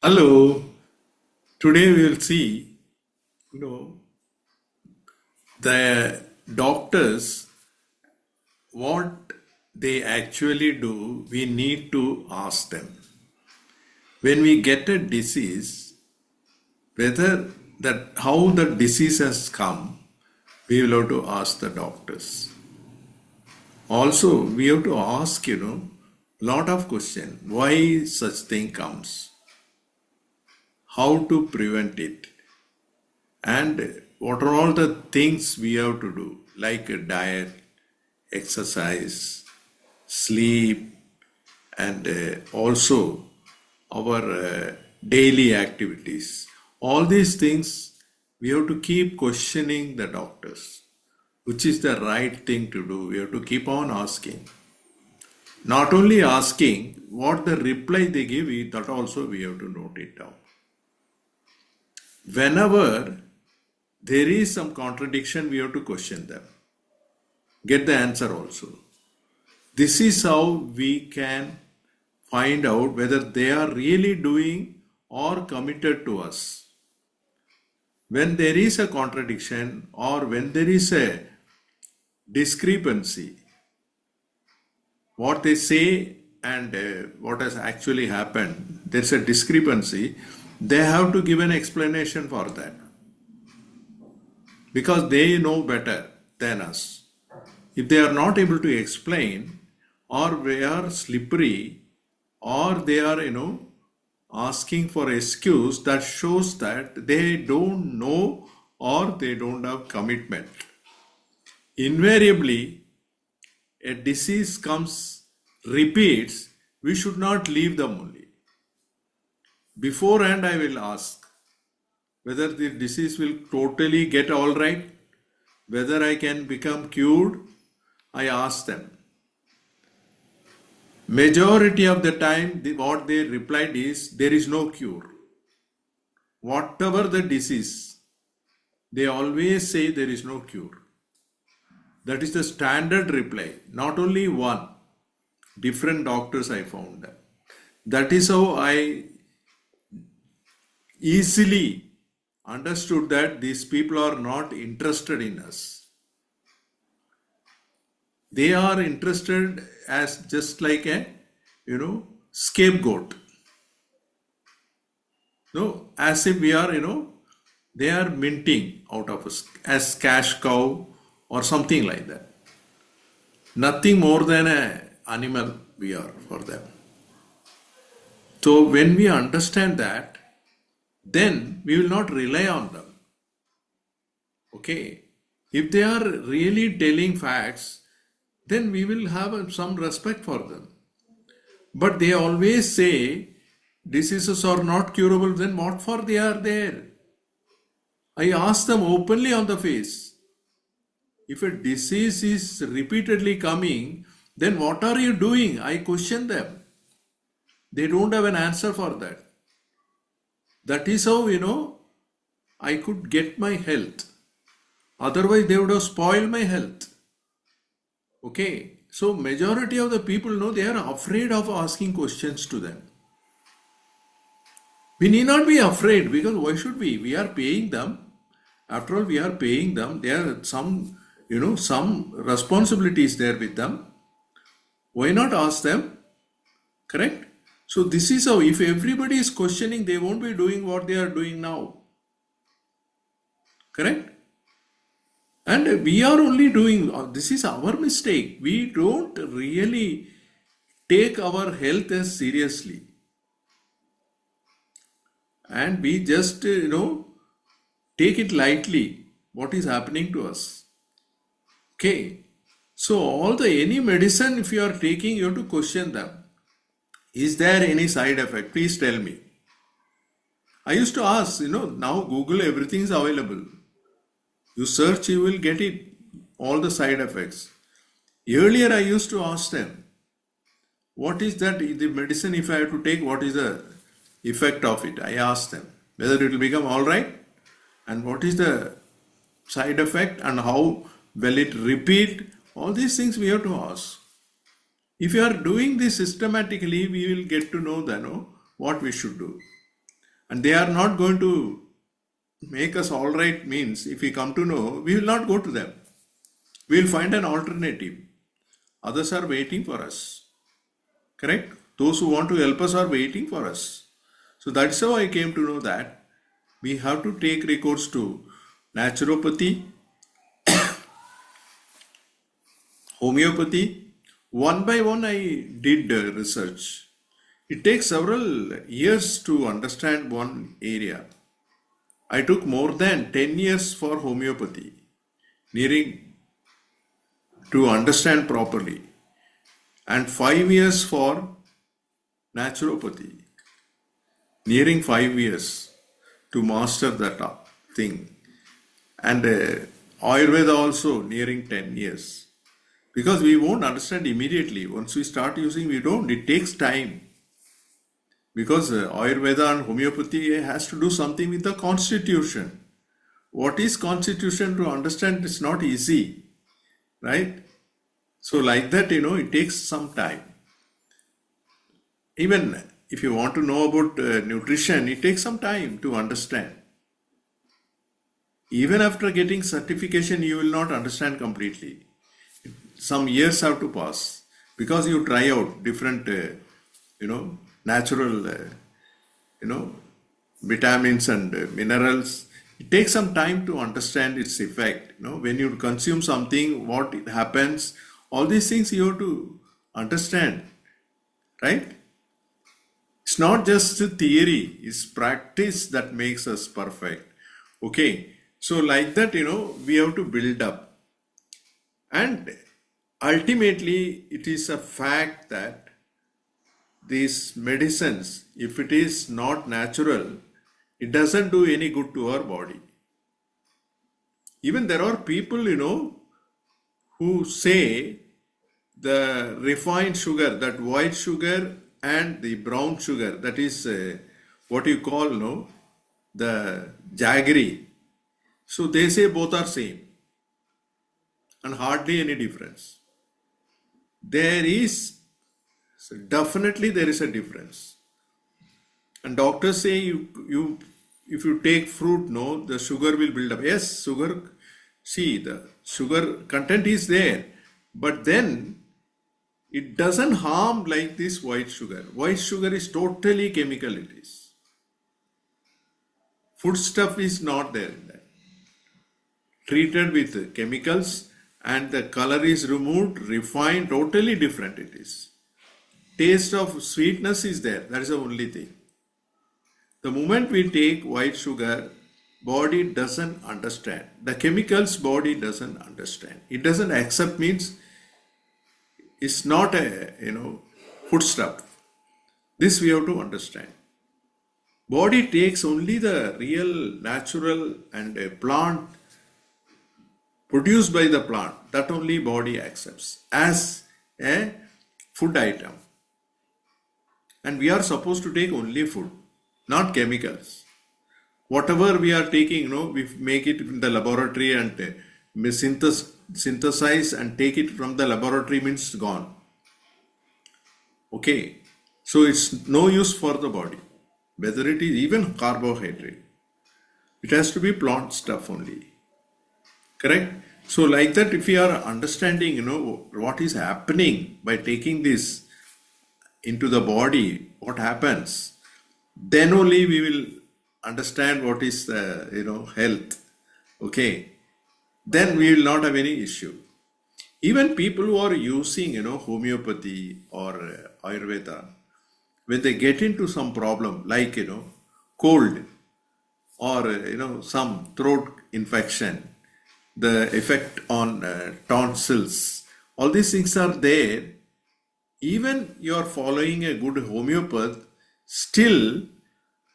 Hello. Today we will see, you know, the doctors, what they actually do. We need to ask them. When we get a disease, whether that how the disease has come, we will have to ask the doctors. Also, we have to ask, lot of question. Why such thing comes? How to prevent it? And what are all the things we have to do, like diet, exercise, sleep, and also our daily activities. All these things we have to keep questioning the doctors, which is the right thing to do. We have to keep on asking. Not only asking, what the reply they give, that also we have to note it down. Whenever there is some contradiction, we have to question them. Get the answer also. This is how we can find out whether they are really doing or committed to us. When there is a contradiction or when there is a discrepancy, what they say and what has actually happened, there's a discrepancy, they have to give an explanation for that. Because they know better than us. If they are not able to explain, or they are slippery, or they are, asking for excuse, that shows that they don't know or they don't have commitment. Invariably, a disease comes, repeats, we should not leave them only. Beforehand, I will ask whether the disease will totally get all right, whether I can become cured. I ask them. Majority of the time, what they replied is, there is no cure. Whatever the disease, they always say there is no cure. That is the standard reply. Not only one, different doctors I found that. That is how I easily understood that these people are not interested in us. They are interested as just like a, scapegoat. No, as if we are, they are minting out of us as cash cow or something like that. Nothing more than an animal we are for them. So when we understand that, then we will not rely on them. Okay. If they are really telling facts, then we will have some respect for them. But they always say diseases are not curable, then what for they are there? I ask them openly on the face. If a disease is repeatedly coming, then what are you doing? I question them. They don't have an answer for that. That is how, I could get my health. Otherwise, they would have spoiled my health. Okay. So, majority of the people know they are afraid of asking questions to them. We need not be afraid, because why should we? We are paying them. After all, we are paying them. There are some, some responsibilities there with them. Why not ask them? Correct? So this is how, if everybody is questioning, they won't be doing what they are doing now. Correct? And we are only doing, this is our mistake. We don't really take our health as seriously. And we just, take it lightly, what is happening to us. Okay. So any medicine, if you are taking, you have to question them. Is there any side effect? Please tell me. I used to ask, now Google, everything is available. You search, you will get it, all the side effects. Earlier, I used to ask them, what is that, the medicine, if I have to take, what is the effect of it? I asked them whether it will become all right and what is the side effect and how will it repeat. All these things we have to ask. If you are doing this systematically, we will get to know what we should do. And they are not going to make us all right means if we come to know, we will not go to them. We will find an alternative. Others are waiting for us. Correct? Those who want to help us are waiting for us. So that's how I came to know that we have to take recourse to naturopathy, homeopathy. One by one, I did research. It takes several years to understand one area. I took more than 10 years for homeopathy, nearing to understand properly, and 5 years for naturopathy, nearing 5 years to master that thing, and Ayurveda also nearing 10 years. Because we won't understand immediately. Once we start using, we don't. It takes time. Because Ayurveda and homeopathy has to do something with the constitution. What is constitution to understand is not easy, right? So like that, it takes some time. Even if you want to know about nutrition, it takes some time to understand. Even after getting certification, you will not understand completely. Some years have to pass because you try out different, natural, vitamins and minerals. It takes some time to understand its effect. When you consume something, what it happens, all these things you have to understand, right? It's not just a theory, it's practice that makes us perfect. Okay, so like that, we have to build up. And ultimately, it is a fact that these medicines, if it is not natural, it doesn't do any good to our body. Even there are people, who say the refined sugar, that white sugar and the brown sugar, that is what you call, the jaggery. So they say both are same and hardly any difference. Definitely there is a difference. And doctors say you if you take fruit, the sugar will build up. Yes, sugar, see the sugar content is there, but then it doesn't harm like this white sugar. White sugar is totally chemical, it is. Food stuff is not there in that. Treated with chemicals and the color is removed, refined, totally different it is. Taste of sweetness is there, that is the only thing. The moment we take white sugar, body doesn't understand. The chemicals body doesn't understand. It doesn't accept means it's not a, food stuff. This we have to understand. Body takes only the real, natural and a plant produced by the plant. That only body accepts as a food item. And we are supposed to take only food, not chemicals. Whatever we are taking, we make it in the laboratory and synthesize and take it from the laboratory means gone. Okay, so it's no use for the body, whether it is even carbohydrate. It has to be plant stuff only. Correct? So like that, if we are understanding, what is happening by taking this into the body, what happens, then only we will understand what is the, health. Okay. Then we will not have any issue. Even people who are using, homeopathy or Ayurveda, when they get into some problem like, cold or, some throat infection, the effect on tonsils, all these things are there. Even you are following a good homeopath, still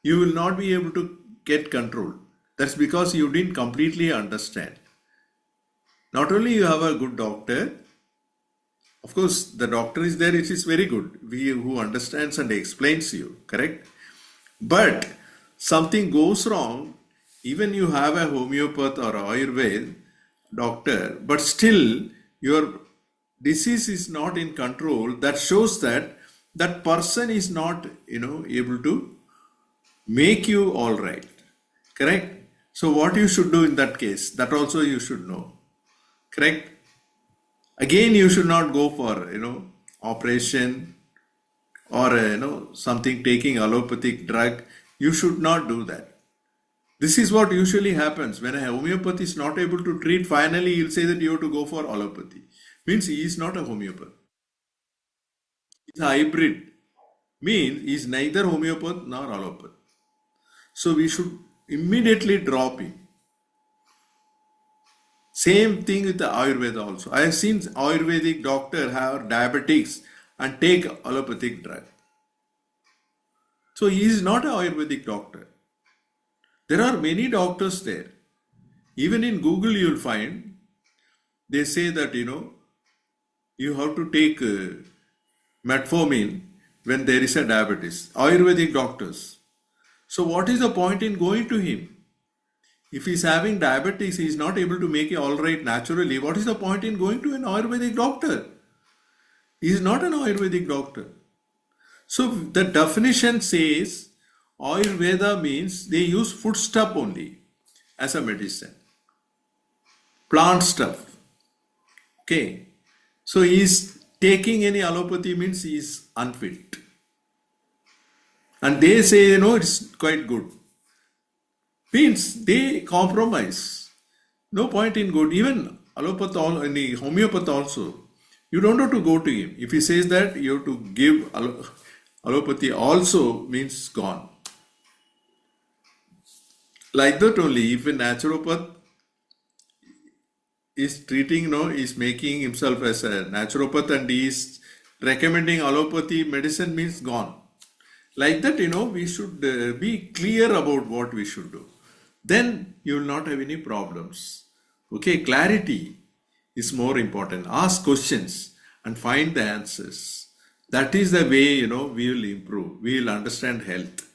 you will not be able to get control. That's because you didn't completely understand. Not only you have a good doctor, of course the doctor is there, it is very good, who understands and explains you, correct? But something goes wrong, even you have a homeopath or Ayurveda doctor, but still your disease is not in control. That shows that that person is not, able to make you all right. Correct? So what you should do in that case, that also you should know. Correct? Again, you should not go for, operation or, something taking allopathic drug. You should not do that. This is what usually happens when a homeopath is not able to treat. Finally, he'll say that you have to go for allopathy. Means he is not a homeopath. He's a hybrid. Means he's neither homeopath nor allopath. So we should immediately drop him. Same thing with the Ayurveda also. I have seen Ayurvedic doctor have diabetics and take allopathic drug. So he is not an Ayurvedic doctor. There are many doctors there. Even in Google you will find, they say that, you have to take metformin when there is a diabetes. Ayurvedic doctors. So what is the point in going to him? If he is having diabetes, he is not able to make it all right naturally. What is the point in going to an Ayurvedic doctor? He is not an Ayurvedic doctor. So the definition says Ayurveda means they use food stuff only as a medicine. Plant stuff. Okay. So he is taking any allopathy means he is unfit. And they say, it's quite good. Means they compromise. No point in good. Even allopath, any homeopath also. You don't have to go to him. If he says that, you have to give allopathy also, means gone. Like that only, if a naturopath is treating, is making himself as a naturopath and he is recommending allopathy medicine, means gone. Like that, we should be clear about what we should do. Then you will not have any problems. Okay, clarity is more important. Ask questions and find the answers. That is the way, we will improve. We will understand health.